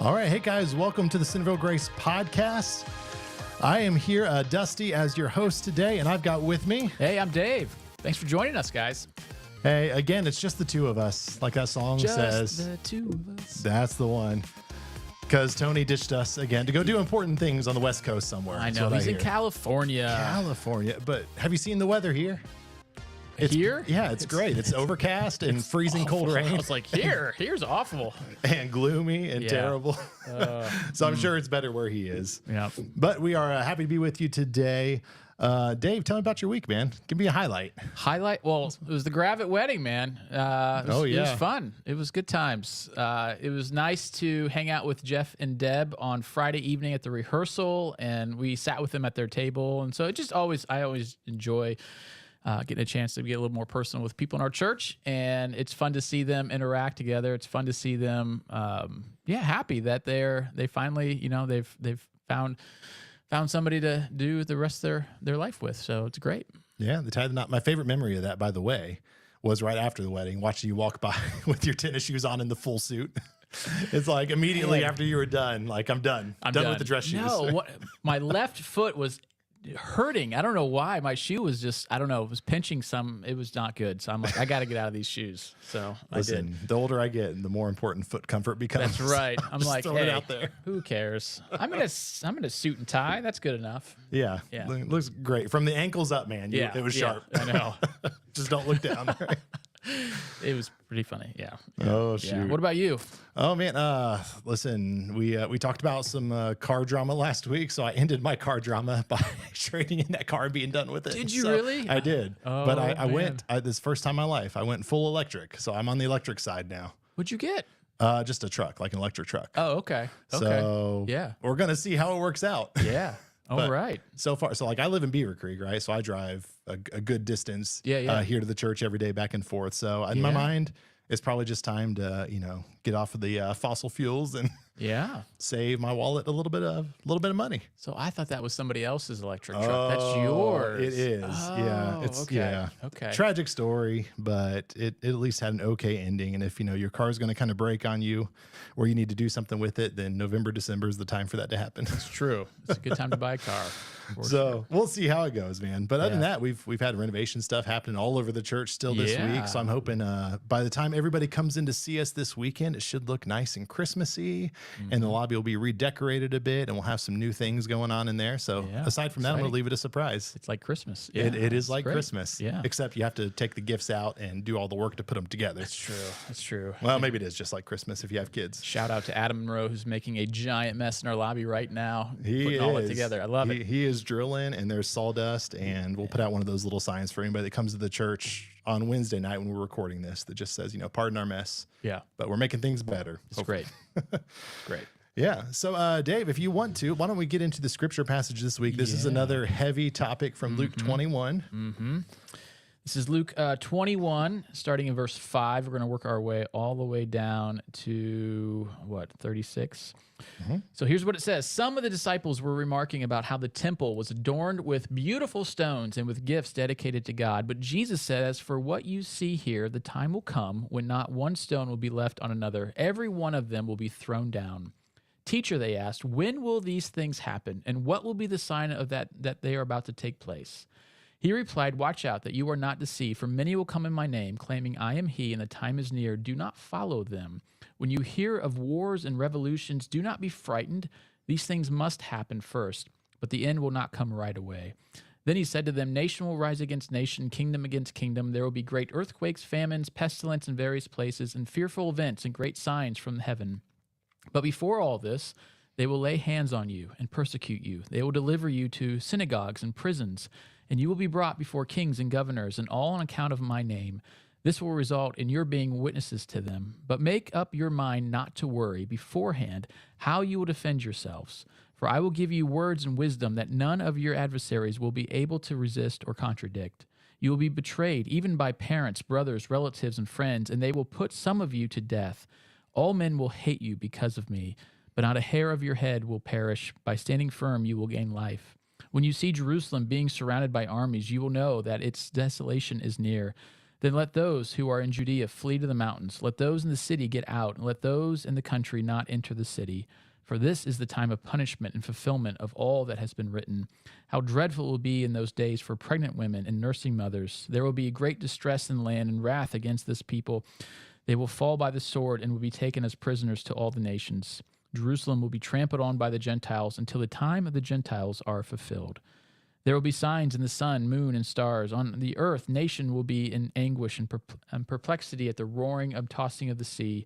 All right. Hey, guys. Welcome to the Centerville Grace podcast. I am here, Dusty, as your host today, and I've got with me... Hey, I'm Dave. Thanks for joining us, guys. Hey, again, it's just the two of us, like that song says. Just the two of us. That's the one. Because Tony ditched us again to go do important things on the West Coast somewhere. I know. He's in California. California. But have you seen the weather here? Here? Yeah, it's great. It's overcast and freezing awful. cold rain. I was like, here's awful. And gloomy and terrible. So I'm sure it's better where he is. Yeah. But we are happy to be with you today. Dave, tell me about your week, man. Give me a highlight. Well, it was the Gravitt wedding, man. It was fun. It was good times. It was nice to hang out with Jeff and Deb on Friday evening at the rehearsal, and we sat with them at their table. And so I always enjoy getting a chance to get a little more personal with people in our church, and it's fun to see them interact together. It's fun to see them, happy that they finally, they've found somebody to do the rest of their life with. So it's great. Yeah, the tie the knot. My favorite memory of that, by the way, was right after the wedding, watching you walk by with your tennis shoes on and the full suit. It's like immediately after you were done, like I'm done with the dress shoes. No, my left foot was hurting. I don't know why. My shoe was just, I don't know, it was pinching some. It was not good. So I'm like, I got to get out of these shoes. So listen, I did. The older I get, the more important foot comfort becomes. That's right. I'm like, throw it out there. Who cares? I'm in a suit and tie. That's good enough. Yeah. Looks great. From the ankles up, man. It was sharp. I know. Just don't look down. Right? It was pretty funny. Yeah. Oh, shoot. Yeah. What about you? Oh, man. Listen, we talked about some car drama last week, so I ended my car drama by trading in that car and being done with it. Did you really? I did. But I went, this first time in my life, I went full electric. So I'm on the electric side now. What'd you get? Just a truck, like an electric truck. Oh, okay. So we're going to see how it works out. Yeah. All right. So far, like I live in Beaver Creek, right? So I drive a good distance here to the church every day, back and forth. So in my mind, it's probably just time to get off of the fossil fuels and save my wallet a little bit of money. So I thought that was somebody else's electric truck. That's yours. It is. Okay. Tragic story, but it at least had an okay ending. And if your car is going to kind of break on you, or you need to do something with it, then November, December is the time for that to happen. It's true. It's a good time to buy a car. So we'll see how it goes, man. But other than that, we've had renovation stuff happening all over the church still this week. So I'm hoping by the time everybody comes in to see us this weekend, it should look nice and Christmassy, and the lobby will be redecorated a bit, and we'll have some new things going on in there. So aside from that, I'm going to leave it a surprise. It's like Christmas. Yeah, it is like Christmas. Yeah. Except you have to take the gifts out and do all the work to put them together. That's true. That's true. Well, maybe it is just like Christmas if you have kids. Shout out to Adam Monroe, who's making a giant mess in our lobby right now. He putting all it together. I love it. He is drilling, and there's sawdust, and we'll put out one of those little signs for anybody that comes to the church on Wednesday night when we're recording this that just says, pardon our mess. Yeah. But we're making things better. It's great. Great. Yeah. So, Dave, if you want to, why don't we get into the scripture passage this week? This is another heavy topic from Luke 21. Mm-hmm. This is Luke 21, starting in verse 5. We're going to work our way all the way down to, 36? Mm-hmm. So here's what it says. Some of the disciples were remarking about how the temple was adorned with beautiful stones and with gifts dedicated to God. But Jesus said, as for what you see here, the time will come when not one stone will be left on another. Every one of them will be thrown down. Teacher, they asked, when will these things happen? And what will be the sign of that they are about to take place? He replied, watch out that you are not deceived, for many will come in my name, claiming I am he, and the time is near. Do not follow them. When you hear of wars and revolutions, do not be frightened. These things must happen first, but the end will not come right away. Then he said to them, nation will rise against nation, kingdom against kingdom. There will be great earthquakes, famines, pestilence in various places, and fearful events and great signs from heaven. But before all this, they will lay hands on you and persecute you. They will deliver you to synagogues and prisons, and you will be brought before kings and governors, and all on account of my name. This will result in your being witnesses to them. But make up your mind not to worry beforehand how you will defend yourselves. For I will give you words and wisdom that none of your adversaries will be able to resist or contradict. You will be betrayed even by parents, brothers, relatives, and friends, and they will put some of you to death. All men will hate you because of me, but not a hair of your head will perish. By standing firm, you will gain life. When you see Jerusalem being surrounded by armies, you will know that its desolation is near. Then let those who are in Judea flee to the mountains. Let those in the city get out, and let those in the country not enter the city. For this is the time of punishment and fulfillment of all that has been written. How dreadful it will be in those days for pregnant women and nursing mothers. There will be great distress in the land and wrath against this people. They will fall by the sword and will be taken as prisoners to all the nations. Jerusalem will be trampled on by the Gentiles until the time of the Gentiles are fulfilled. There will be signs in the sun, moon, and stars. On the earth, nation will be in anguish and perplexity at the roaring and tossing of the sea.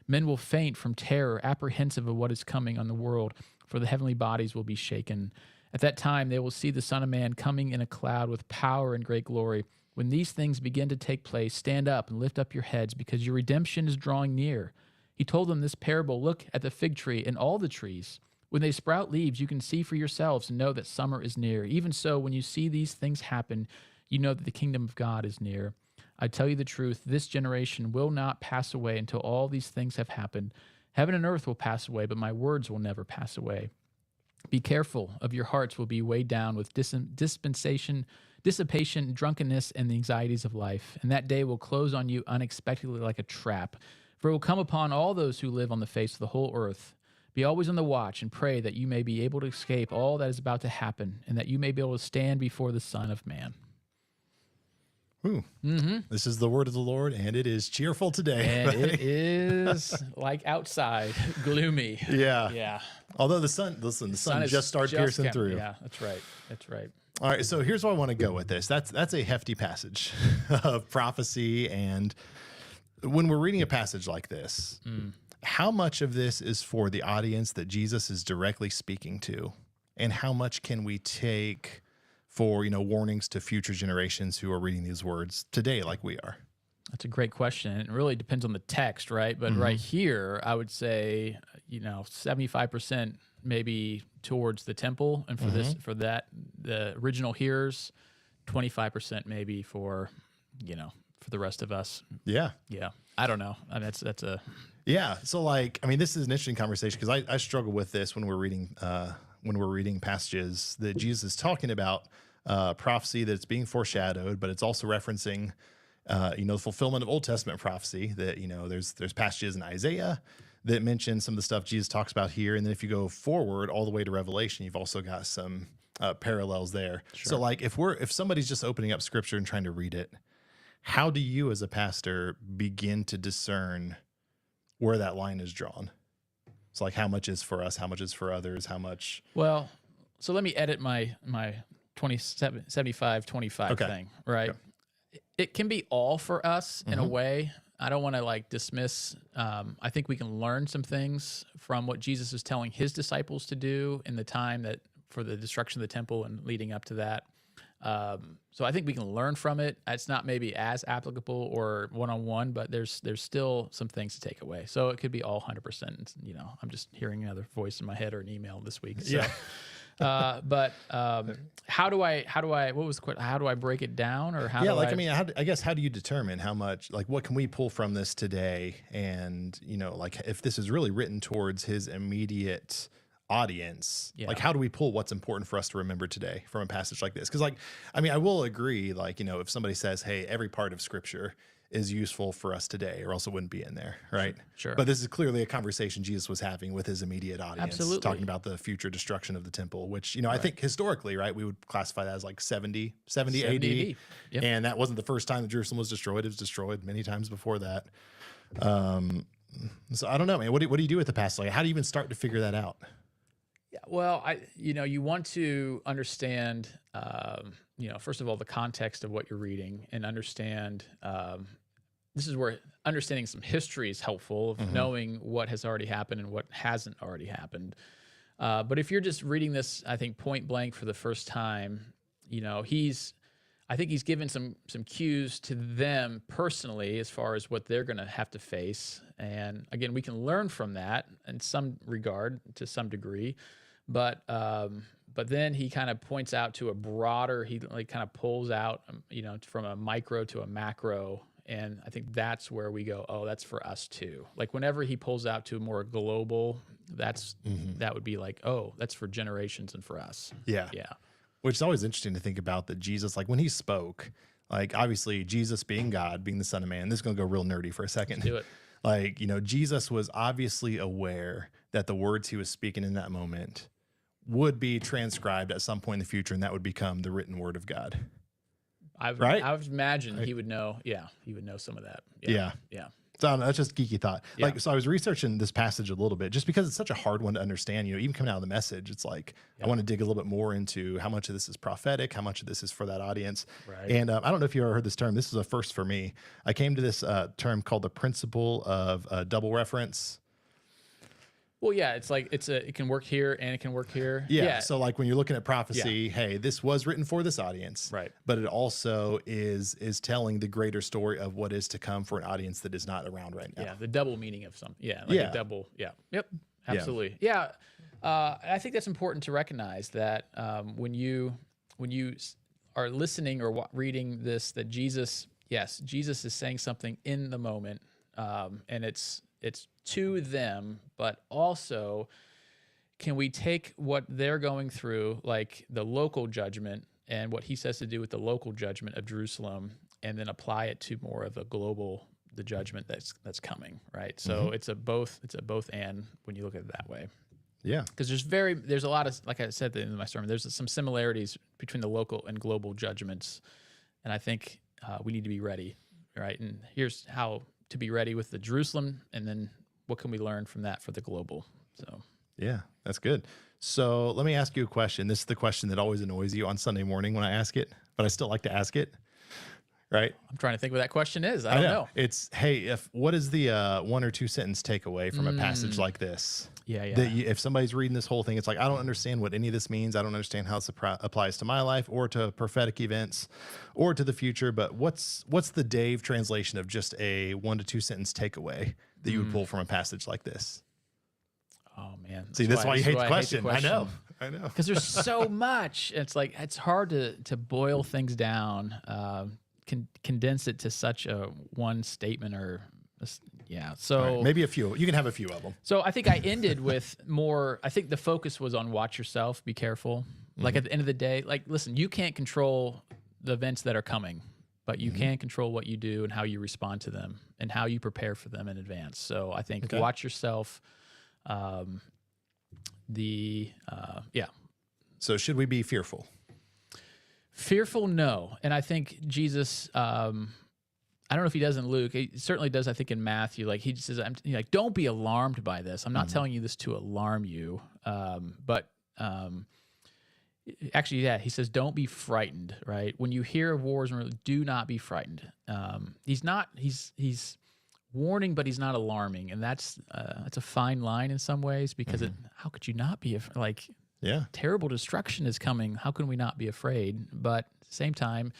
Men will faint from terror, apprehensive of what is coming on the world, for the heavenly bodies will be shaken. At that time, they will see the Son of Man coming in a cloud with power and great glory. When these things begin to take place, stand up and lift up your heads, because your redemption is drawing near. He told them this parable: look at the fig tree and all the trees. When they sprout leaves, you can see for yourselves and know that summer is near. Even so, when you see these things happen, you know that the kingdom of God is near. I tell you the truth, this generation will not pass away until all these things have happened. Heaven and earth will pass away, but my words will never pass away. Be careful of your hearts will be weighed down with dissipation, drunkenness, and the anxieties of life. And that day will close on you unexpectedly like a trap. For it will come upon all those who live on the face of the whole earth. Be always on the watch and pray that you may be able to escape all that is about to happen, and that you may be able to stand before the Son of Man. Ooh. Mm-hmm. This is the word of the Lord, and it is cheerful today. And it is like outside, gloomy. Yeah. Yeah. Although the sun just started piercing through. Yeah, that's right. That's right. All right, so here's where I want to go with this. That's a hefty passage of prophecy, and when we're reading a passage like this, how much of this is for the audience that Jesus is directly speaking to, and how much can we take for, warnings to future generations who are reading these words today like we are? That's a great question. It really depends on the text, right? But right here, I would say, 75% maybe towards the temple, and for the original hearers, 25% maybe for the rest of us. Yeah. Yeah. I don't know. I mean, that's a... Yeah. So this is an interesting conversation, because I struggle with this when we're reading passages that Jesus is talking about prophecy that's being foreshadowed, but it's also referencing, the fulfillment of Old Testament prophecy. That there's passages in Isaiah that mention some of the stuff Jesus talks about here, and then if you go forward all the way to Revelation, you've also got some parallels there. Sure. So if somebody's just opening up Scripture and trying to read it, how do you as a pastor begin to discern where that line is drawn? So how much is for us? How much is for others? How much? Well, so let me edit my 75-25 thing, right? Okay. It can be all for us in a way. I don't want to dismiss. I think we can learn some things from what Jesus is telling his disciples to do in the time that for the destruction of the temple and leading up to that. So I think we can learn from it. It's not maybe as applicable or one-on-one, but there's still some things to take away. So it could be all 100%. I'm just hearing another voice in my head or an email this week. So, yeah. But how do I break it down, or how? Yeah, I guess how do you determine how much? What can we pull from this today? And if this is really written towards his immediate audience, how do we pull what's important for us to remember today from a passage like this? Because I will agree, if somebody says, hey, every part of Scripture is useful for us today, or else it wouldn't be in there, right? Sure. But this is clearly a conversation Jesus was having with his immediate audience. Absolutely. Talking about the future destruction of the temple, which, I think historically, right, we would classify that as 70 AD. Yep. And that wasn't the first time that Jerusalem was destroyed. It was destroyed many times before that. So I don't know, man. What do you do with the passage? How do you even start to figure that out? Yeah, well, you want to understand, first of all, the context of what you're reading, and understand. This is where understanding some history is helpful, of knowing what has already happened and what hasn't already happened. But if you're just reading this, I think point blank for the first time, I think he's given some cues to them personally as far as what they're going to have to face. And again, we can learn from that in some regard, to some degree. But then he kind of points out to a broader, he kind of pulls out, from a micro to a macro. And I think that's where we go, oh, that's for us too. Whenever he pulls out to a more global, that would be oh, that's for generations and for us. Yeah. Yeah. Which is always interesting to think about, that Jesus, when he spoke, Like, obviously, Jesus being God, being the Son of Man, this is going to go real nerdy for a second. Let's do it. Like, Jesus was obviously aware that the words he was speaking in that moment would be transcribed at some point in the future, and that would become the written word of God. I would imagine he would know. Yeah, he would know some of that. Yeah. So I don't know, that's just geeky thought. Yeah. Like, so I was researching this passage a little bit just because it's such a hard one to understand. Even coming out of the message, it's like, I want to dig a little bit more into how much of this is prophetic, how much of this is for that audience. Right. And I don't know if you ever heard this term. This is a first for me. I came to this term called the principle of double reference. Well, yeah, it's like it can work here and it can work here. Yeah. So like when you're looking at prophecy, hey, this was written for this audience, right? But it also is telling the greater story of what is to come for an audience that is not around right now. Yeah, the double meaning of something. Yeah, like a double. Yeah. Yep. Absolutely. Yeah. I think that's important to recognize that when you are listening or reading this, that Jesus is saying something in the moment, and it's to them, but also can we take what they're going through, like the local judgment and what he says to do with the local judgment of Jerusalem, and then apply it to more of the judgment that's coming, right? So it's a both and when you look at it that way. Yeah. Because there's a lot of, like I said at the end of my sermon, there's some similarities between the local and global judgments. And I think we need to be ready, right? And here's how to be ready with the Jerusalem, and then what can we learn from that for the global? So yeah, that's good. So let me ask you a question. This is the question that always annoys you on Sunday morning when I ask it, but I still like to ask it. Right? I'm trying to think what that question is. I don't know. It's, hey, what is the one or two sentence takeaway from a passage like this? Yeah. That if somebody's reading this whole thing, it's like, I don't understand what any of this means. I don't understand how this applies to my life or to prophetic events or to the future. But what's the Dave translation of just a 1 to 2 sentence takeaway that you would pull from a passage like this? Oh man. See, that's why you hate the question. I know. Because there's so much. It's like, it's hard to boil things down, condense it to such a one statement so right, maybe a few. You can have a few of them. So I think I ended with more. I think the focus was on watch yourself, be careful. Like at the end of the day, like, listen, you can't control the events that are coming, but you can control what you do and how you respond to them and how you prepare for them in advance. So I think watch yourself. So should we be fearful? Fearful, no. And I think Jesus, I don't know if he does in Luke. He certainly does, I think, in Matthew. Like he says, don't be alarmed by this. I'm not telling you this to alarm you. Actually, he says, don't be frightened, right? When you hear of wars, do not be frightened. He's warning, but he's not alarming. And that's a fine line in some ways, because how could you not be terrible destruction is coming. How can we not be afraid? But at the same time,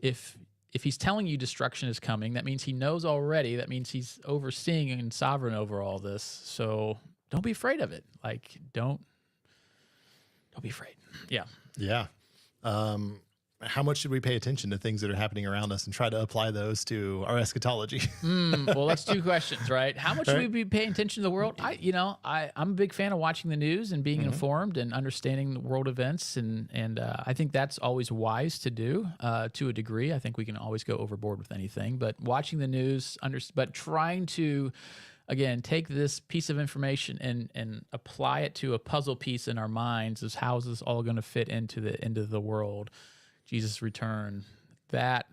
if he's telling you destruction is coming, that means he knows already. That means he's overseeing and sovereign over all this. So don't be afraid of it. Like, don't be afraid. Yeah. Yeah. How much should we pay attention to things that are happening around us and try to apply those to our eschatology? Well, that's two questions, right? How much should we be paying attention to the world? I'm a big fan of watching the news and being informed and understanding the world events, and I think that's always wise to do to a degree. I think we can always go overboard with anything, but watching the news, but trying to, again, take this piece of information and apply it to a puzzle piece in our minds is how is this all going to fit into the end of the world? Jesus' return, that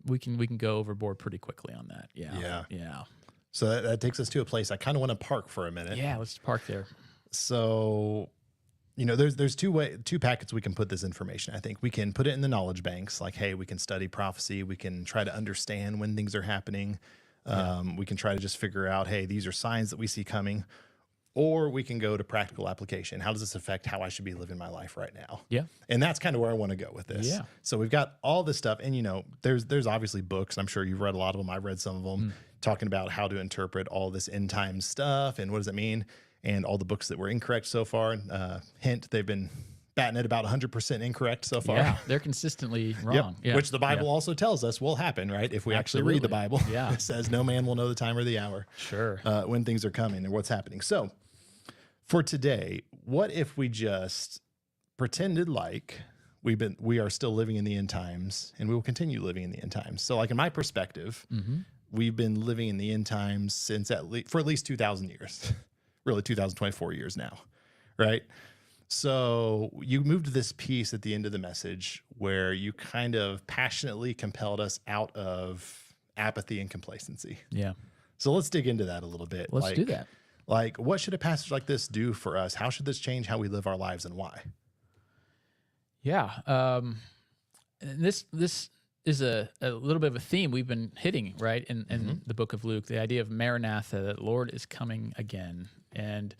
we can go overboard pretty quickly on that. Yeah. So that takes us to a place I kind of want to park for a minute. Yeah, let's park there. So, there's two packets we can put this information. I think we can put it in the knowledge banks. Like, hey, we can study prophecy. We can try to understand when things are happening. We can try to just figure out, hey, these are signs that we see coming. Or we can go to practical application. How does this affect how I should be living my life right now? Yeah. And that's kind of where I want to go with this. Yeah. So we've got all this stuff. And, there's obviously books. I'm sure you've read a lot of them. I've read some of them talking about how to interpret all this end time stuff and what does it mean. And all the books that were incorrect so far. Hint, they've been batting it about 100% incorrect so far. Yeah, they're consistently wrong. Yep. Yeah. Which the Bible also tells us will happen, right? If we actually read the Bible. Yeah. It says no man will know the time or the hour. Sure. When things are coming and what's happening. So, for today, what if we just pretended like we are still living in the end times, and we will continue living in the end times. So like in my perspective, we've been living in the end times since for at least 2,000 years, really 2,024 years now, right? So you moved to this piece at the end of the message where you kind of passionately compelled us out of apathy and complacency. Yeah. So let's dig into that a little bit. Let's do that. Like, what should a passage like this do for us? How should this change how we live our lives, and why? Yeah. This is a little bit of a theme we've been hitting, right, in the book of Luke, the idea of Maranatha, that Lord is coming again. And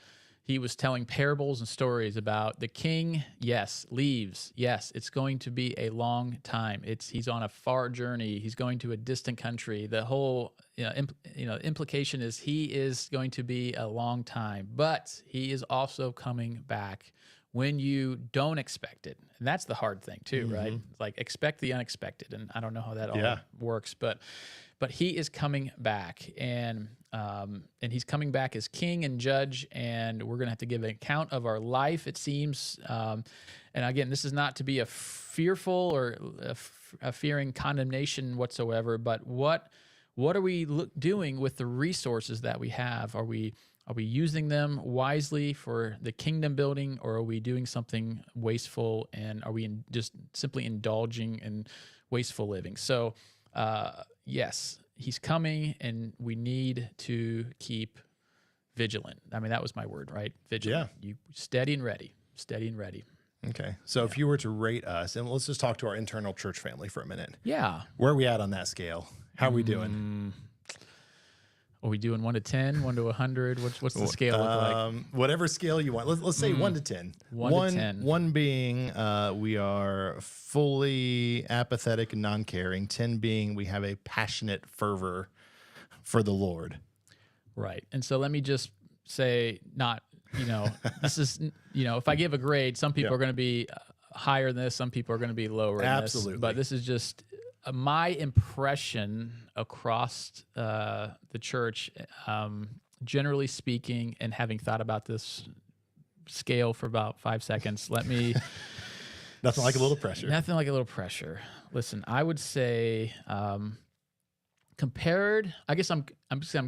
he was telling parables and stories about the king, yes, leaves. Yes, it's going to be a long time. He's on a far journey. He's going to a distant country. The whole implication is he is going to be a long time, but he is also coming back when you don't expect it. And that's the hard thing too, right? Like, expect the unexpected. And I don't know how that all works, but he is coming back, and he's coming back as king and judge, and we're going to have to give an account of our life, it seems. And again, this is not to be a fearful or a fearing condemnation whatsoever, but what are we doing with the resources that we have? Are we using them wisely for the kingdom building, or are we doing something wasteful, and are we just simply indulging in wasteful living? So, yes, he's coming, and we need to keep vigilant. I mean, that was my word, right? Vigilant. Yeah. You steady and ready. Okay. So if you were to rate us, and let's just talk to our internal church family for a minute. Yeah. Where are we at on that scale? How are we doing? Are we doing 1 to 10, 1 to 100? What's the scale look like? Whatever scale you want. Let's say 1 to 10. 1 to 10. 1 being we are fully apathetic and non-caring. 10 being we have a passionate fervor for the Lord. Right. And so let me just say, this is, if I give a grade, some people are going to be higher than this, some people are going to be lower than this. Absolutely. But this is just my impression across the church, generally speaking, and having thought about this scale for about 5 seconds. Let me... Nothing like a little pressure. Nothing like a little pressure. Listen, I would say compared, I guess I'm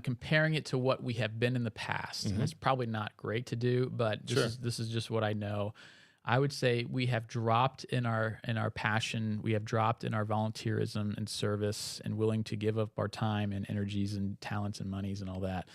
comparing it to what we have been in the past. And it's probably not great to do, but this is just what I know. I would say we have dropped in our passion. We have dropped in our volunteerism and service and willing to give up our time and energies and talents and monies and all that.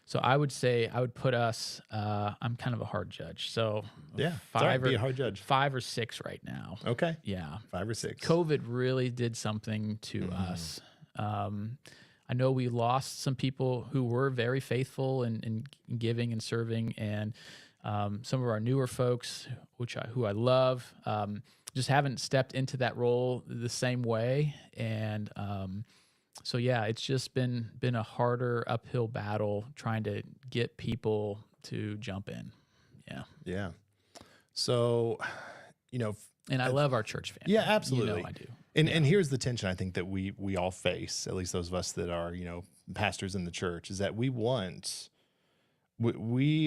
So I would say I would put us. I'm kind of a hard judge. So yeah, be a hard judge. 5 or 6 right now. Okay. Yeah, 5 or 6. COVID really did something to us. I know we lost some people who were very faithful in giving and serving, and some of our newer folks, who I love, just haven't stepped into that role the same way. And so yeah, it's just been a harder uphill battle trying to get people to jump in. Yeah. Yeah. So, and I love our church family. Yeah, absolutely. I do. And here's the tension I think that we all face, at least those of us that are, pastors in the church, is that we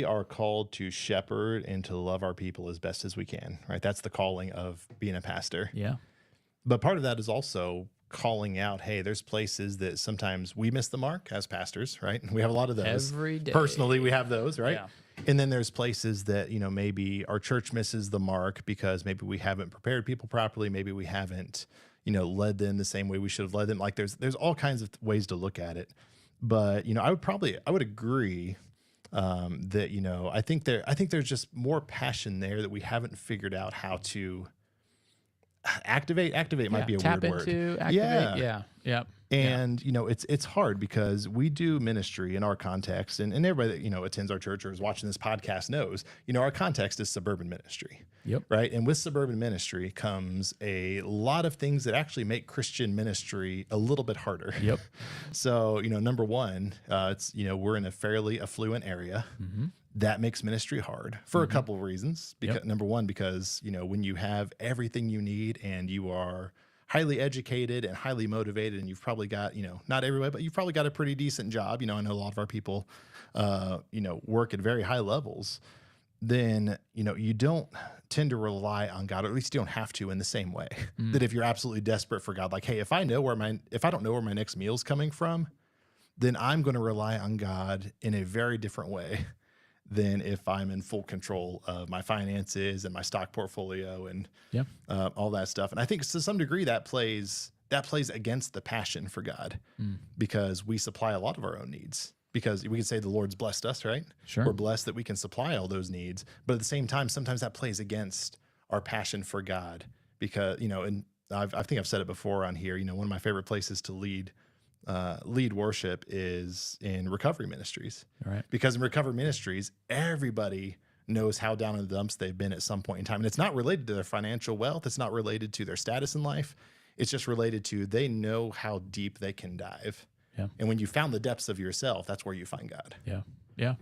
are called to shepherd and to love our people as best as we can, right? That's the calling of being a pastor. Yeah. But part of that is also calling out, hey, there's places that sometimes we miss the mark as pastors, right? We have a lot of those. Every day. Personally, we have those, right? Yeah. And then there's places that, maybe our church misses the mark because maybe we haven't prepared people properly. Maybe we haven't, led them the same way we should have led them. Like there's all kinds of ways to look at it. But, I would agree that, I think there's just more passion there that we haven't figured out how to activate. Might be a tap weird into, word. Activate. Yeah. And, it's hard because we do ministry in our context, and everybody that, attends our church or is watching this podcast knows, our context is suburban ministry. Yep. Right. And with suburban ministry comes a lot of things that actually make Christian ministry a little bit harder. Yep. So, number one, it's, we're in a fairly affluent area. That makes ministry hard for a couple of reasons. Because number one, because, when you have everything you need and you are highly educated and highly motivated, and you've probably got, not everybody, but you've probably got a pretty decent job. I know a lot of our people, work at very high levels. then, you don't tend to rely on God, or at least you don't have to in the same way that if you're absolutely desperate for God, like, hey, if I don't know where my next meal's coming from, then I'm going to rely on God in a very different way than if I'm in full control of my finances and my stock portfolio and Yeah. all that stuff. And I think to some degree that plays against the passion for God because we supply a lot of our own needs. Because we can say the Lord's blessed us, right? Sure. We're blessed that we can supply all those needs. But at the same time, sometimes that plays against our passion for God. Because, and I think I've said it before on here, one of my favorite places to lead worship is in recovery ministries. Right. Because in recovery ministries, everybody knows how down in the dumps they've been at some point in time. And it's not related to their financial wealth. It's not related to their status in life. It's just related to they know how deep they can dive. Yeah. And when you found the depths of yourself, that's where you find God. Yeah. Yeah.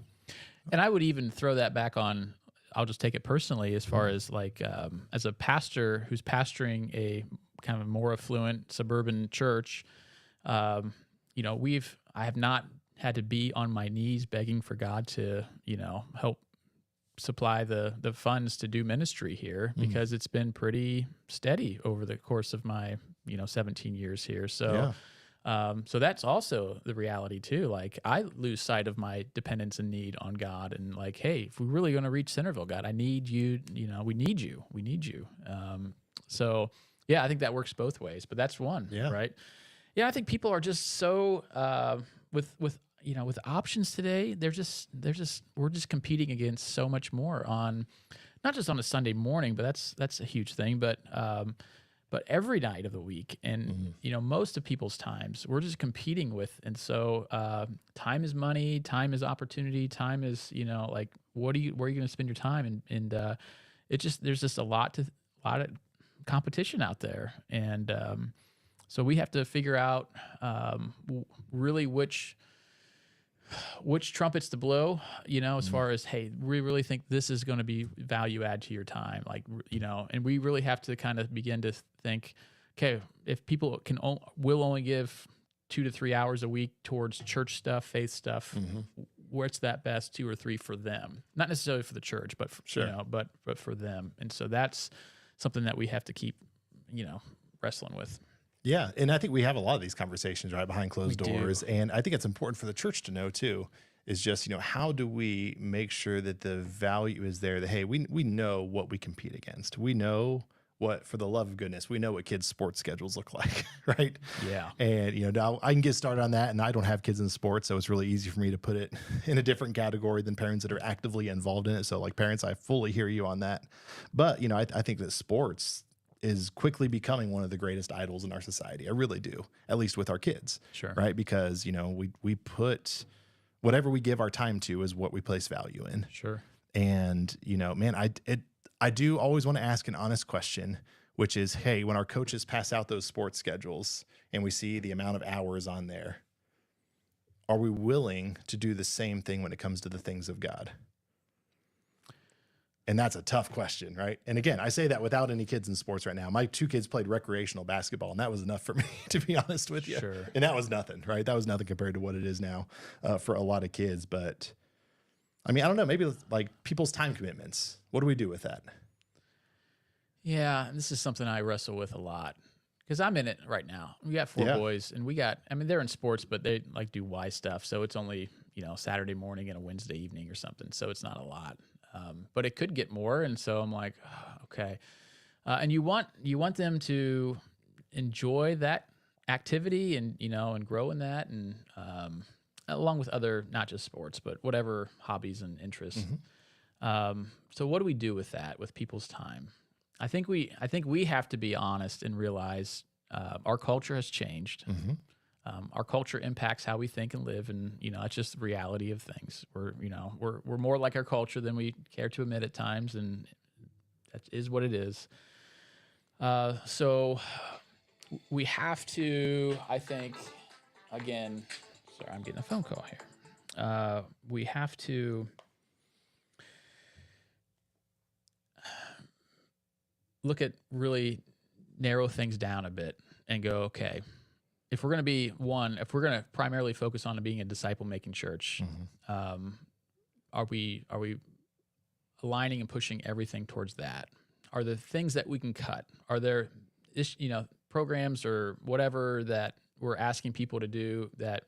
And I would even throw that back on, I'll just take it personally as far as like, as a pastor who's pastoring a kind of more affluent suburban church, I have not had to be on my knees begging for God to, help supply the funds to do ministry here because it's been pretty steady over the course of my, 17 years here. So, Yeah. So that's also the reality too. Like I lose sight of my dependence and need on God, and like, hey, if we're really going to reach Centerville, God, I need you. We need you. We need you. So yeah, I think that works both ways. But that's one, right? Yeah, I think people are just so with options today. We're just competing against so much more on, not just on a Sunday morning, but that's a huge thing. But every night of the week, and most of people's times, we're just competing with. And so, time is money, time is opportunity, time is like where are you going to spend your time? And there's just a lot of competition out there, and so we have to figure out really which trumpets to blow, as far as, hey, we really think this is going to be value add to your time. Like, and we really have to kind of begin to think, okay, if people will only give 2 to 3 hours a week towards church stuff, faith stuff, what's that best 2 or 3 for them? Not necessarily for the church, but but for them. And so that's something that we have to keep, wrestling with. Yeah, and I think we have a lot of these conversations right behind closed doors, and I think it's important for the church to know too. Is just how do we make sure that the value is there? That hey, we know what we compete against. We know what, for the love of goodness, we know what kids' sports schedules look like, right? Yeah. And now I can get started on that, and I don't have kids in sports, so it's really easy for me to put it in a different category than parents that are actively involved in it. So like parents, I fully hear you on that. But I think that sports is quickly becoming one of the greatest idols in our society. I really do, at least with our kids. Sure. Right? Because, we put whatever we give our time to is what we place value in. Sure. And, man, I do always want to ask an honest question, which is, hey, when our coaches pass out those sports schedules and we see the amount of hours on there, are we willing to do the same thing when it comes to the things of God? And that's a tough question, right? And again, I say that without any kids in sports right now. My 2 kids played recreational basketball, and that was enough for me, to be honest with you. Sure. And that was nothing, right? That was nothing compared to what it is now for a lot of kids. But, I mean, I don't know, maybe like people's time commitments. What do we do with that? Yeah, this is something I wrestle with a lot because I'm in it right now. We got 4 boys, and they're in sports, but they like do Y stuff. So it's only, Saturday morning and a Wednesday evening or something. So it's not a lot. But it could get more, and so I'm like, oh, okay. And you want them to enjoy that activity and and grow in that, and along with other, not just sports, but whatever hobbies and interests. So what do we do with that, with people's time? I think we have to be honest and realize our culture has changed. Our culture impacts how we think and live, and it's just the reality of things. We're more like our culture than we care to admit at times, and that is what it is. So we have to, I think, again. Sorry, I'm getting a phone call here. We have to look at really narrow things down a bit and go, okay, if we're going to primarily focus on being a disciple-making church, are we aligning and pushing everything towards that? Are there things that we can cut? Are there, programs or whatever that we're asking people to do that,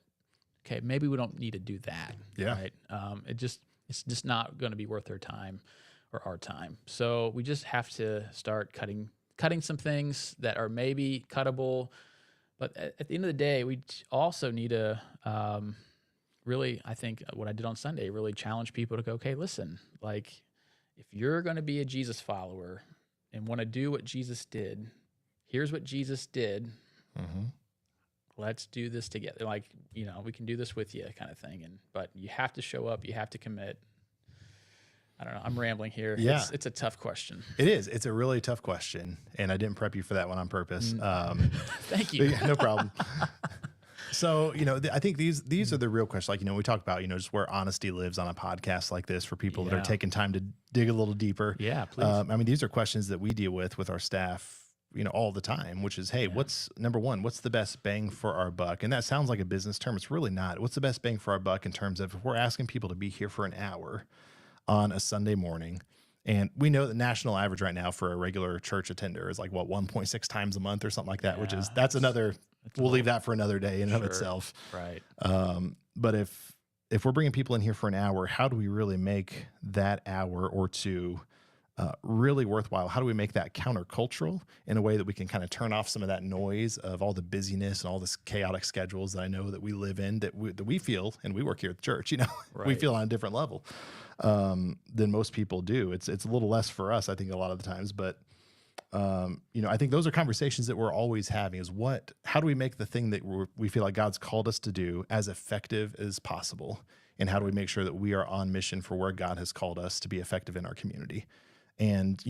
okay, maybe we don't need to do that. Yeah. Right. It's just not going to be worth their time or our time. So we just have to start cutting some things that are maybe cuttable. But at the end of the day, we also need to really, I think what I did on Sunday, really challenge people to go, okay, listen, like if you're going to be a Jesus follower and want to do what Jesus did, here's what Jesus did. Mm-hmm. Let's do this together. Like, we can do this with you kind of thing. But you have to show up. You have to commit. I don't know. I'm rambling here. Yeah. It's a tough question. It is. It's a really tough question. And I didn't prep you for that one on purpose. Thank you. No problem. So, I think these are the real questions. Like, we talk about, just where honesty lives on a podcast like this for people that are taking time to dig a little deeper. Yeah, please. These are questions that we deal with our staff, all the time, which is, hey, what's number one, what's the best bang for our buck? And that sounds like a business term. It's really not. What's the best bang for our buck in terms of if we're asking people to be here for an hour on a Sunday morning? And we know the national average right now for a regular church attender is like 1.6 times a month or something like that, which is, we'll leave that for another day in and of itself. Right. But if we're bringing people in here for an hour, how do we really make that hour or two really worthwhile? How do we make that countercultural in a way that we can kind of turn off some of that noise of all the busyness and all this chaotic schedules that I know that we live in, that we feel, and we work here at the church, we feel on a different level than most people do. It's a little less for us, I think, a lot of the times, but I think those are conversations that we're always having is how do we make the thing that we feel like God's called us to do as effective as possible? And how do we make sure that we are on mission for where God has called us to be effective in our community? And,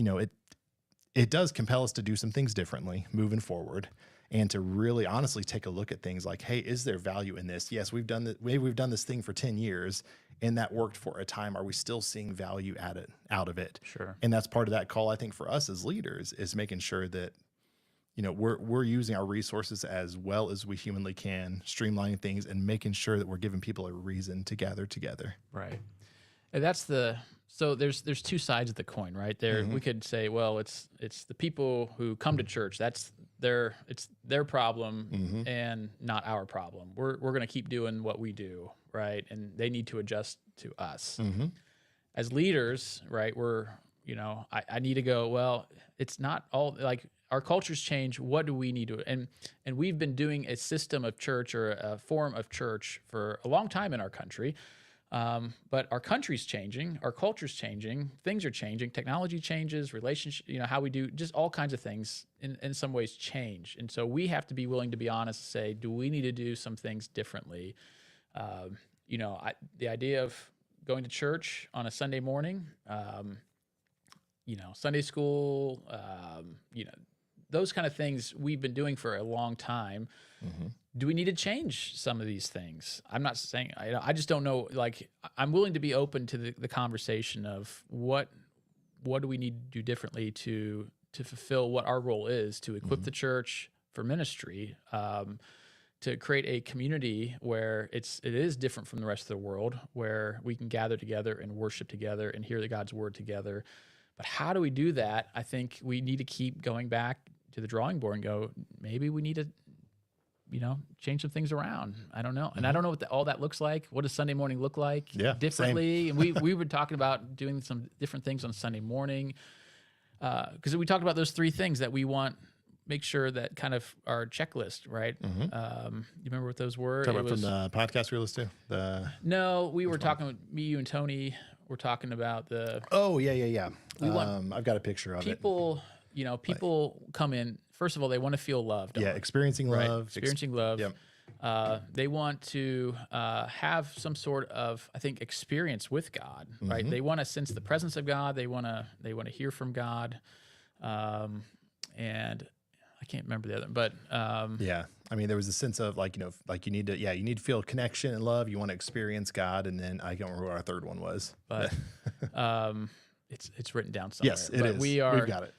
it does compel us to do some things differently moving forward and to really honestly take a look at things like, hey, is there value in this? Yes, maybe we've done this thing for 10 years and that worked for a time. Are we still seeing value out of it? Sure. And that's part of that call, I think, for us as leaders is making sure that, we're using our resources as well as we humanly can, streamlining things and making sure that we're giving people a reason to gather together. Right. And so there's two sides of the coin, right? There we could say, well, it's the people who come to church. It's their problem and not our problem. We're going to keep doing what we do, right? And they need to adjust to us. As leaders, right? I need to go, well, it's not all like our cultures change. What do we need to, and we've been doing a system of church or a form of church for a long time in our country. But our country's changing, our culture's changing, things are changing, technology changes, relationship, how we do, just all kinds of things in some ways change. And so we have to be willing to be honest and say, do we need to do some things differently? The idea of going to church on a Sunday morning, Sunday school, those kind of things we've been doing for a long time. Do we need to change some of these things? I'm not saying, I just don't know. Like, I'm willing to be open to the conversation of what do we need to do differently to fulfill what our role is, to equip the church for ministry, to create a community where it is different from the rest of the world, where we can gather together and worship together and hear God's word together. But how do we do that? I think we need to keep going back to the drawing board and go, maybe we need to change some things around. I don't know. And I don't know what all that looks like. What does Sunday morning look like differently? And we were talking about doing some different things on Sunday morning. Because we talked about those three things that we want, make sure that kind of our checklist, right? You remember what those were? Talking about from the podcast we listened to? No, we were talking with me, you, and Tony. We're talking about Oh, yeah. I've got a picture of people, people come in. First of all, they want to feel loved. Yeah, experiencing love. Experiencing love. Yep. They want to have some sort of, I think, experience with God, right? They want to sense the presence of God. They want to hear from God. And I can't remember the other, but yeah. There was a sense of you need to feel connection and love. You want to experience God. And then I don't remember what our third one was. But it's written down somewhere. Yes, it but is. We've got it.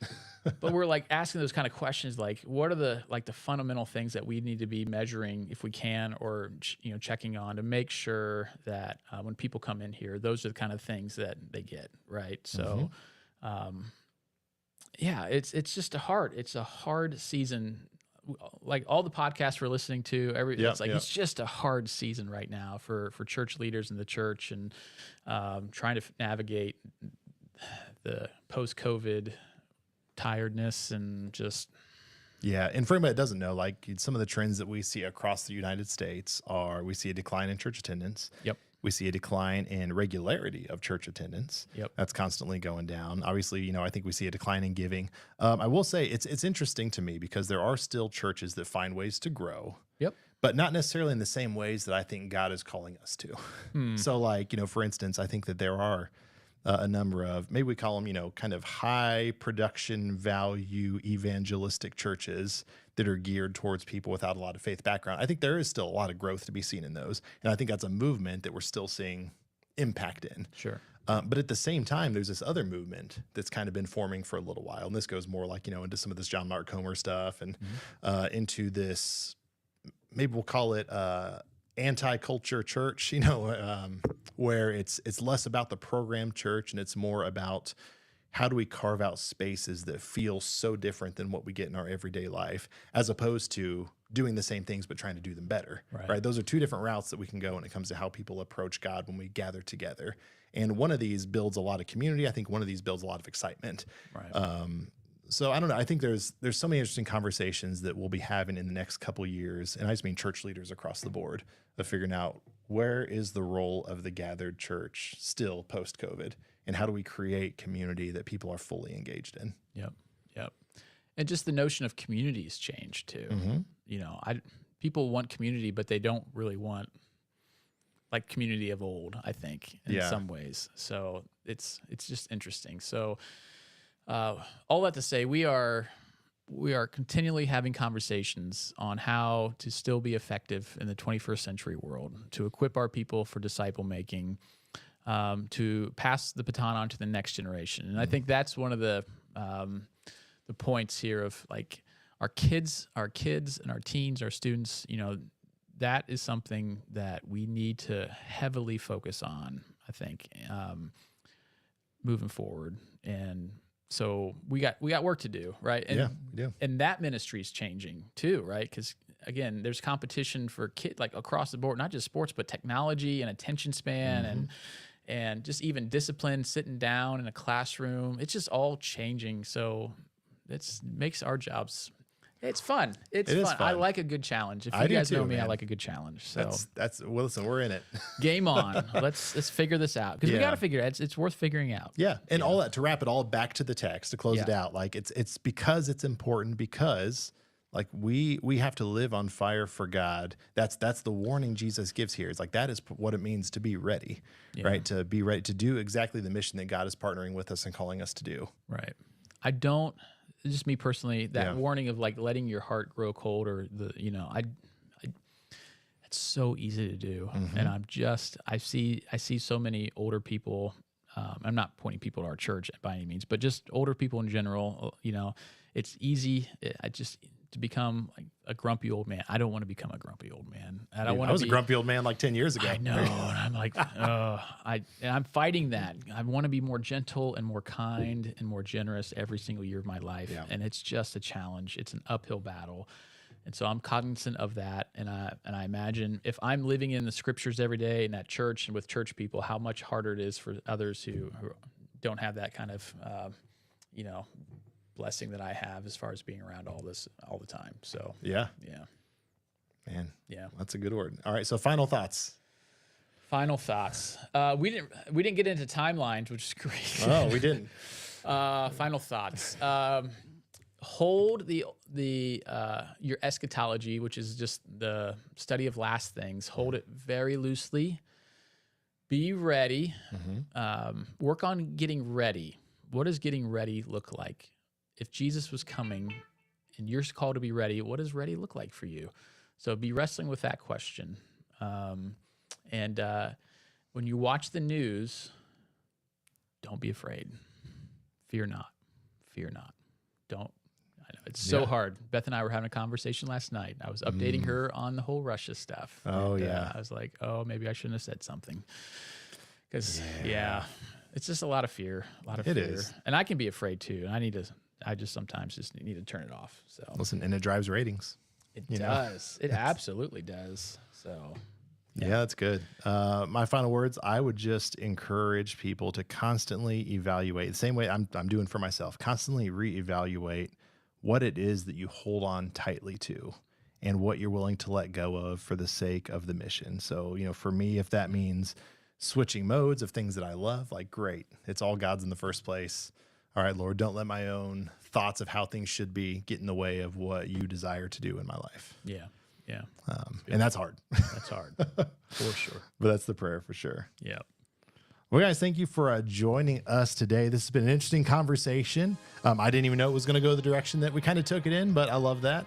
but we're like asking those kind of questions, like what are the fundamental things that we need to be measuring if we can, or checking on to make sure that when people come in here, those are the kind of things that they get, right? So, yeah, it's just it's a hard season. Like all the podcasts we're listening to, it's just a hard season right now for church leaders in the church, and trying to navigate the post-COVID tiredness and just. Yeah, and for anybody that doesn't know, like some of the trends that we see across the United States are we see a decline in church attendance. Yep. We see a decline in regularity of church attendance. Yep. That's constantly going down. Obviously, I think we see a decline in giving. I will say it's interesting to me because there are still churches that find ways to grow. Yep. But not necessarily in the same ways that I think God is calling us to. So like, for instance, I think that there are a number of, maybe we call them, kind of high production value evangelistic churches that are geared towards people without a lot of faith background. I think there is still a lot of growth to be seen in those. And I think that's a movement that we're still seeing impact in. Sure. But at the same time, there's this other movement that's kind of been forming for a little while. And this goes more like, into some of this John Mark Comer stuff and into this, maybe we'll call it anti-culture church, where it's less about the program church and it's more about how do we carve out spaces that feel so different than what we get in our everyday life, as opposed to doing the same things but trying to do them better. Right? Those are two different routes that we can go when it comes to how people approach God when we gather together. And one of these builds a lot of community. I think one of these builds a lot of excitement. Right. So I don't know. I think there's so many interesting conversations that we'll be having in the next couple years, and I just mean church leaders across the board, of figuring out where is the role of the gathered church still post-COVID, and how do we create community that people are fully engaged in? Yep. And just the notion of community has changed too. People want community, but they don't really want like community of old, I think, in some ways. So it's just interesting. So all that to say, we are continually having conversations on how to still be effective in the 21st century world, to equip our people for disciple making, to pass the baton on to the next generation. And I think that's one of the points here of like our kids and our teens, our students, that is something that we need to heavily focus on, I think, moving forward. And so we got work to do, right? And, we do. And that ministry is changing too, right? Because again, there's competition for kids like across the board, not just sports, but technology and attention span and just even discipline, sitting down in a classroom. It's just all changing. So it makes our jobs. It's fun. It's fun. I like a good challenge. If you guys know me, man. I like a good challenge. So well, listen, we're in it. Game on. Let's figure this out, because we got to figure it out. It's worth figuring out. Yeah, and all that, to wrap it all back to the text, to close it out. Like it's because it's important, because like we have to live on fire for God. That's the warning Jesus gives here. It's like that is what it means to be ready, right? To be ready to do exactly the mission that God is partnering with us and calling us to do. Right. Just me personally, that warning of like letting your heart grow cold, or it's so easy to do. And I see so many older people. I'm not pointing people to our church by any means, but just older people in general. It's easy. To become like a grumpy old man. I don't want to become a grumpy old man. I was a grumpy old man like 10 years ago. I know. And I'm like, I'm fighting that. I want to be more gentle and more kind and more generous every single year of my life. Yeah. And it's just a challenge. It's an uphill battle. And so I'm cognizant of that. And I imagine if I'm living in the scriptures every day in that church and with church people, how much harder it is for others who don't have that kind of, blessing that I have as far as being around all the time. So man, that's a good word. All right, so final thoughts. We didn't get into timelines, which is great. Oh, we didn't. Final thoughts. Hold your eschatology, which is just the study of last things. Hold it very loosely. Be ready. Work on getting ready. What does getting ready look like? If Jesus was coming and you're called to be ready, what does ready look like for you? So be wrestling with that question. And when you watch the news, don't be afraid. fear not. Fear not. Don't. I know it's so hard. Beth and I were having a conversation last night. I was updating her on the whole Russia stuff. Oh, and, yeah. I was like, oh, maybe I shouldn't have said something. Because, it's just a lot of fear. A lot of fear. It is. And I can be afraid too. And I just sometimes just need to turn it off. So listen, and it drives ratings. It does. It absolutely does. So yeah, that's good. My final words, I would just encourage people to constantly evaluate the same way I'm doing for myself, constantly reevaluate what it is that you hold on tightly to and what you're willing to let go of for the sake of the mission. So, for me, if that means switching modes of things that I love, like great, it's all God's in the first place. All right, Lord, don't let my own thoughts of how things should be get in the way of what you desire to do in my life. Yeah. Yeah. And that's hard. That's hard for sure. But that's the prayer for sure. Yeah. Well, guys, thank you for joining us today. This has been an interesting conversation. I didn't even know it was going to go the direction that we kind of took it in, but I love that.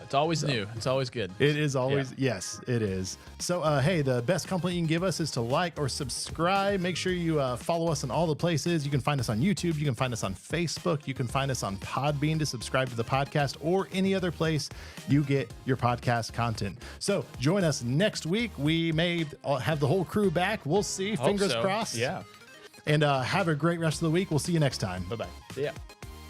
It's always new. It's always good. It is always, yes, it is. So, hey, the best compliment you can give us is to like or subscribe. Make sure you follow us in all the places. You can find us on YouTube. You can find us on Facebook. You can find us on Podbean to subscribe to the podcast or any other place you get your podcast content. So join us next week. We may have the whole crew back. We'll see. Fingers crossed. Yeah. And have a great rest of the week. We'll see you next time. Bye-bye. See ya.